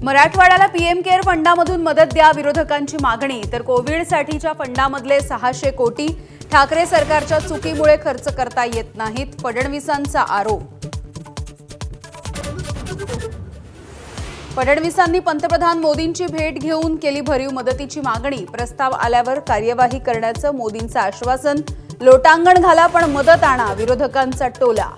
मराठवाड्याला PM care फंडामधून मदत द्या, विरोधकांची मागणी। तर कोविडसाठीच्या फंडामधले 600 कोटी ठाकरे सरकारच्या चुकीमुळे खर्च करता येत नाहीत, फडणवीसांचा आरोप। फडणवीसांनी पंतप्रधान मोदींची भेट घेऊन केली भरीव मदतीची मागणी, प्रस्ताव आल्यावर कार्यवाही करण्याचं मोदींचं आश्वासन। लोटांगण घाला पण मदत आणा, विरोधकांचा टोला।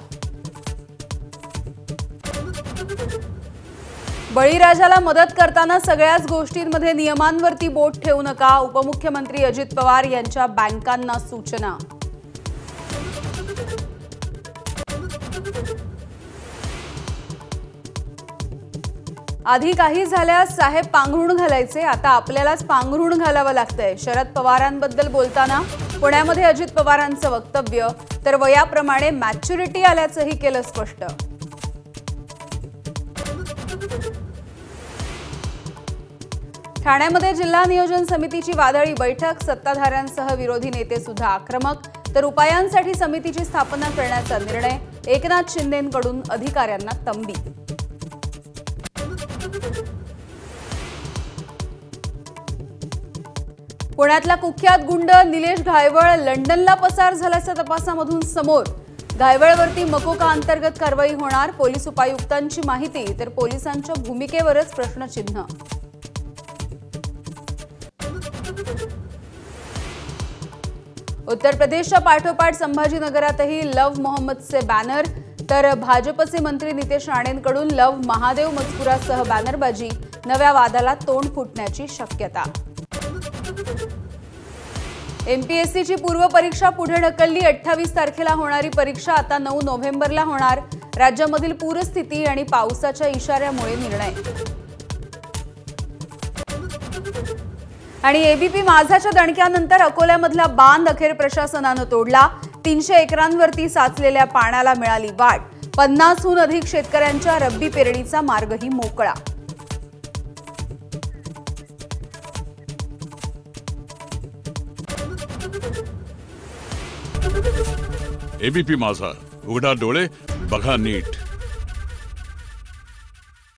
बळीराजाला मदत करताना सगळ्याच गोष्टींमध्ये नियमांवरती बोट ठेवू नका, उपमुख्यमंत्री अजित पवार यांच्या बँकांना सूचना। आधी काही झाल्यास साहेब पांघरुण घालायचे, आता आपल्यालाच पांघरुण घालावं लागतंय। शरद पवारांबद्दल बोलताना पुण्यामध्ये अजित पवारांचं वक्तव्य, तर वयाप्रमाणे मॅच्युरिटी आल्याचंही केलं स्पष्ट। ठाण्यामध्ये जिल्हा नियोजन समितीची वादळी बैठक, सत्ताधाऱ्यांसह विरोधी नेते सुद्धा आक्रमक, तर उपायांसाठी समितीची स्थापना करण्याचा निर्णय। एकनाथ शिंदेंकडून अधिकाऱ्यांना तंबी। पुण्यातला कुख्यात गुंड निलेश घायवळ लंडनला पसार झाल्याच्या तपासामधून समोर। घायवळवरती मकोका अंतर्गत कारवाई होणार, पोलीस उपायुक्तांची माहिती, तर पोलिसांच्या भूमिकेवरच प्रश्नचिन्ह। उत्तर प्रदेशच्या पाठोपाठ संभाजीनगरातही लव्ह मोहम्मदचे बॅनर, तर भाजपचे मंत्री नितेश राणेंकडून लव्ह महादेव मजकुरासह बॅनरबाजी, नव्या वादाला तोंड फुटण्याची शक्यता। एमपीएससीची पूर्व परीक्षा पुढे ढकलली, 28 तारखेला होणारी परीक्षा आता 9 नोव्हेंबरला होणार। राज्यामधील पूरस्थिती आणि पावसाच्या इशाऱ्यामुळे निर्णय। आणि एबीपी माझाच्या दणक्यानंतर अकोल्यामधला बांध अखेर प्रशासनानं तोडला, 300 एकरांवरती साचलेल्या पाण्याला मिळाली वाट, 50हून अधिक शेतकऱ्यांच्या रब्बी पेरणीचा मार्गही मोकळा। एबीपी माझा, उघडा डोळे बघा नीट।